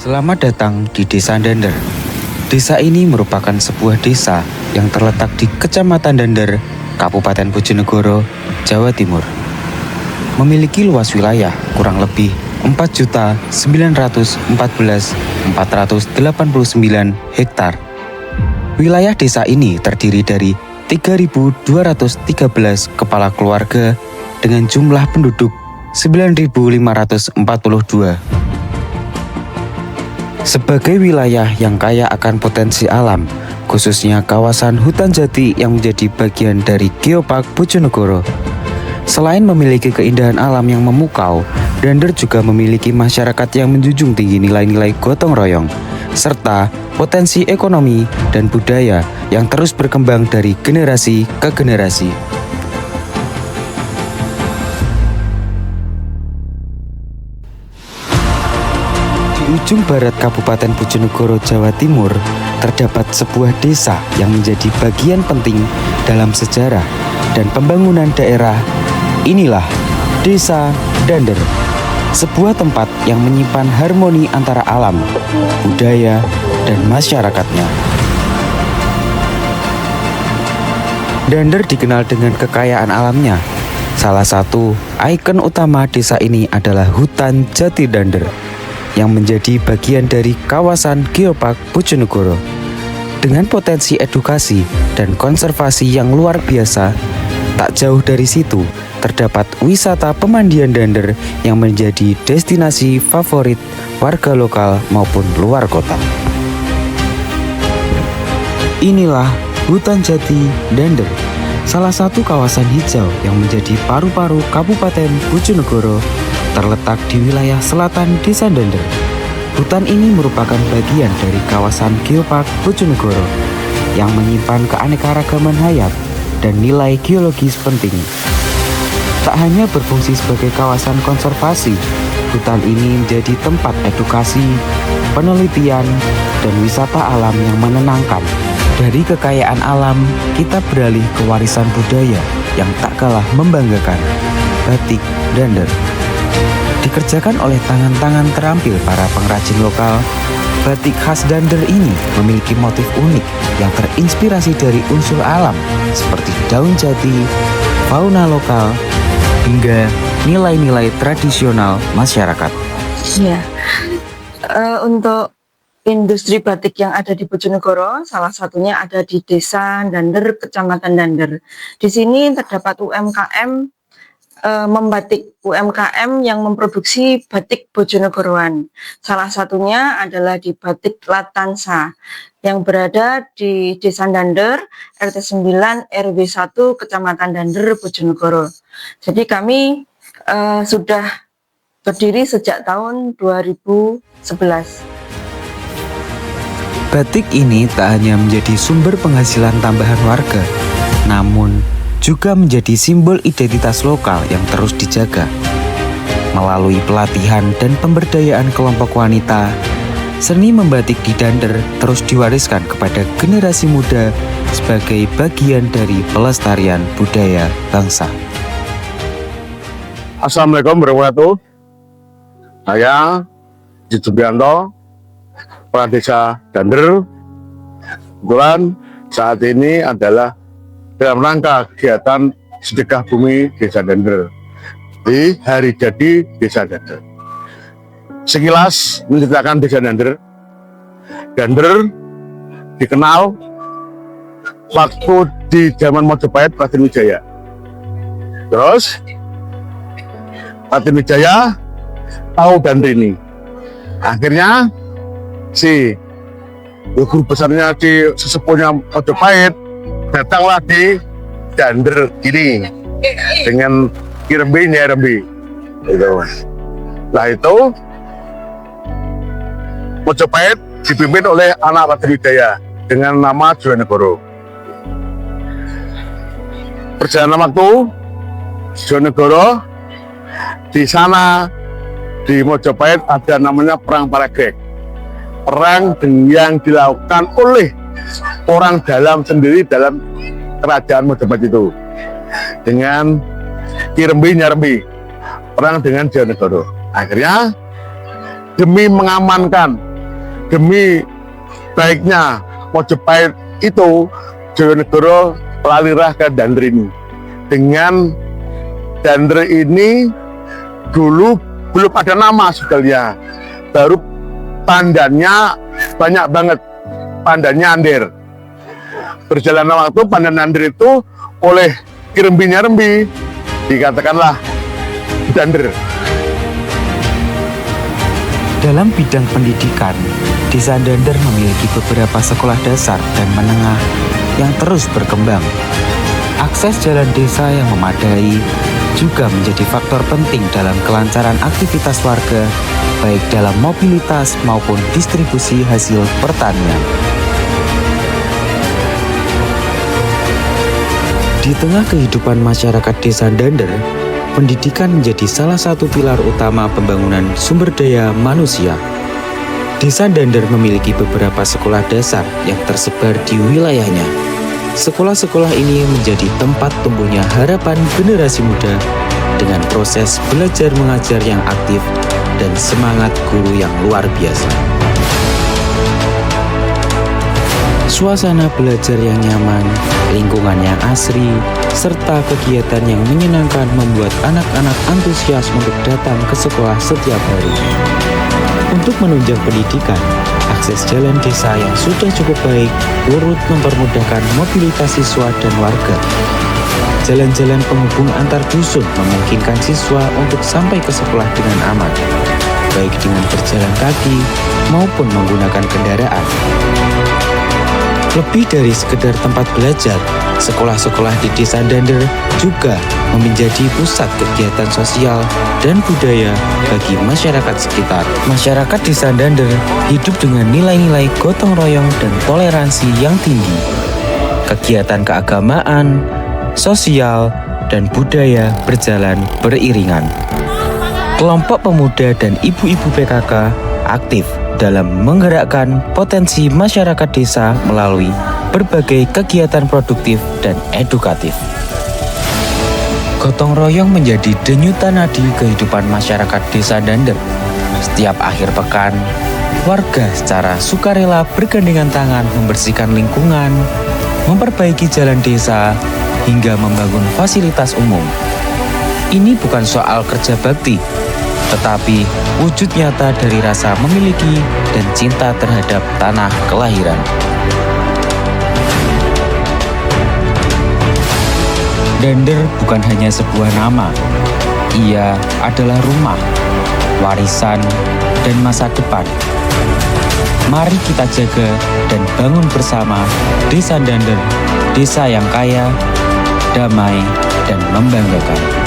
Selamat datang di Desa Dander. Desa ini merupakan sebuah desa yang terletak di Kecamatan Dander, Kabupaten Bojonegoro, Jawa Timur. Memiliki luas wilayah kurang lebih 4.914.489 hektar. Wilayah desa ini terdiri dari 3.213 kepala keluarga dengan jumlah penduduk 9.542. Sebagai wilayah yang kaya akan potensi alam, khususnya kawasan hutan jati yang menjadi bagian dari Geopark Bojonegoro. Selain memiliki keindahan alam yang memukau, Dander juga memiliki masyarakat yang menjunjung tinggi nilai-nilai gotong royong, serta potensi ekonomi dan budaya yang terus berkembang dari generasi ke generasi. Di ujung barat Kabupaten Bojonegoro, Jawa Timur, terdapat sebuah desa yang menjadi bagian penting dalam sejarah dan pembangunan daerah. Inilah Desa Dander, sebuah tempat yang menyimpan harmoni antara alam, budaya, dan masyarakatnya. Dander dikenal dengan kekayaan alamnya. Salah satu ikon utama desa ini adalah hutan jati Dander, yang menjadi bagian dari kawasan Geopark Bojonegoro. Dengan potensi edukasi dan konservasi yang luar biasa, tak jauh dari situ terdapat wisata pemandian Dander yang menjadi destinasi favorit warga lokal maupun luar kota. Inilah Hutan Jati Dander, salah satu kawasan hijau yang menjadi paru-paru Kabupaten Bojonegoro, terletak di wilayah selatan Desa Dander. Hutan ini merupakan bagian dari kawasan Geopark Bojonegoro yang menyimpan keanekaragaman hayat dan nilai geologis penting. Tak hanya berfungsi sebagai kawasan konservasi, hutan ini menjadi tempat edukasi, penelitian, dan wisata alam yang menenangkan. Dari kekayaan alam, kita beralih ke warisan budaya yang tak kalah membanggakan, batik Dander. Dikerjakan oleh tangan-tangan terampil para pengrajin lokal, batik khas Dander ini memiliki motif unik yang terinspirasi dari unsur alam seperti daun jati, fauna lokal, hingga nilai-nilai tradisional masyarakat. Ya, untuk industri batik yang ada di Bojonegoro, salah satunya ada di Desa Dander, Kecamatan Dander. Di sini terdapat UMKM membatik UMKM yang memproduksi batik Bojonegoroan. Salah satunya adalah di Batik Latansa yang berada di Desa Dander, RT 9 RW 1 Kecamatan Dander, Bojonegoro. Jadi kami sudah berdiri sejak tahun 2011. Batik ini tak hanya menjadi sumber penghasilan tambahan warga, namun juga menjadi simbol identitas lokal yang terus dijaga. Melalui pelatihan dan pemberdayaan kelompok wanita, seni membatik di Dander terus diwariskan kepada generasi muda sebagai bagian dari pelestarian budaya bangsa. Assalamualaikum warahmatullahi wabarakatuh. Saya Jijubianto, Kepala Desa Dander. Kebetulan saat ini adalah dalam rangka kegiatan sedekah bumi Desa Dander di hari jadi Desa Dander. Sekilas menceritakan Desa Dander. Dander dikenal waktu di zaman Majapahit Raden Wijaya. Terus Raden Wijaya tahu Dander ini. Akhirnya si guru besarnya si sesepuhnya Majapahit datanglah di Dander ini dengan Kirembi Nyerembi itu. Nah itu Majapahit dipimpin oleh anak Raden Wijaya dengan nama Jojonegoro. Perjalanan waktu Jojonegoro, di sana di Majapahit ada namanya Perang Paragrek. Perang yang dilakukan oleh orang dalam sendiri dalam kerajaan Majapahit itu dengan Kirembi Nyarembi, perang dengan Jojonegoro. Akhirnya demi mengamankan demi baiknya Mojopahit itu, Diponegoro lalirah ke Dander ini. Dengan Dander ini dulu belum ada nama sebetulnya, baru pandannya banyak banget, pandannya Andir. Berjalannya waktu pandan Andir itu oleh Rembi dikatakanlah Dander. Dalam bidang pendidikan, Desa Dander memiliki beberapa sekolah dasar dan menengah yang terus berkembang. Akses jalan desa yang memadai juga menjadi faktor penting dalam kelancaran aktivitas warga, baik dalam mobilitas maupun distribusi hasil pertanian. Di tengah kehidupan masyarakat Desa Dander, pendidikan menjadi salah satu pilar utama pembangunan sumber daya manusia. Desa Dander memiliki beberapa sekolah dasar yang tersebar di wilayahnya. Sekolah-sekolah ini menjadi tempat tumbuhnya harapan generasi muda dengan proses belajar mengajar yang aktif dan semangat guru yang luar biasa. Suasana belajar yang nyaman, lingkungan yang asri, serta kegiatan yang menyenangkan membuat anak-anak antusias untuk datang ke sekolah setiap hari. Untuk menunjang pendidikan, akses jalan desa yang sudah cukup baik turut mempermudahkan mobilitas siswa dan warga. Jalan-jalan penghubung antar dusun memungkinkan siswa untuk sampai ke sekolah dengan aman, baik dengan berjalan kaki maupun menggunakan kendaraan. Lebih dari sekedar tempat belajar, sekolah-sekolah di Desa Dander juga menjadi pusat kegiatan sosial dan budaya bagi masyarakat sekitar. Masyarakat Desa Dander hidup dengan nilai-nilai gotong royong dan toleransi yang tinggi. Kegiatan keagamaan, sosial, dan budaya berjalan beriringan. Kelompok pemuda dan ibu-ibu PKK aktif dalam menggerakkan potensi masyarakat desa melalui berbagai kegiatan produktif dan edukatif. Gotong royong menjadi denyutan nadi kehidupan masyarakat Desa Dander. Setiap akhir pekan, warga secara sukarela bergandengan tangan membersihkan lingkungan, memperbaiki jalan desa, hingga membangun fasilitas umum. Ini bukan soal kerja bakti, tetapi wujud nyata dari rasa memiliki dan cinta terhadap tanah kelahiran. Dander bukan hanya sebuah nama, ia adalah rumah, warisan, dan masa depan. Mari kita jaga dan bangun bersama Desa Dander, desa yang kaya, damai, dan membanggakan.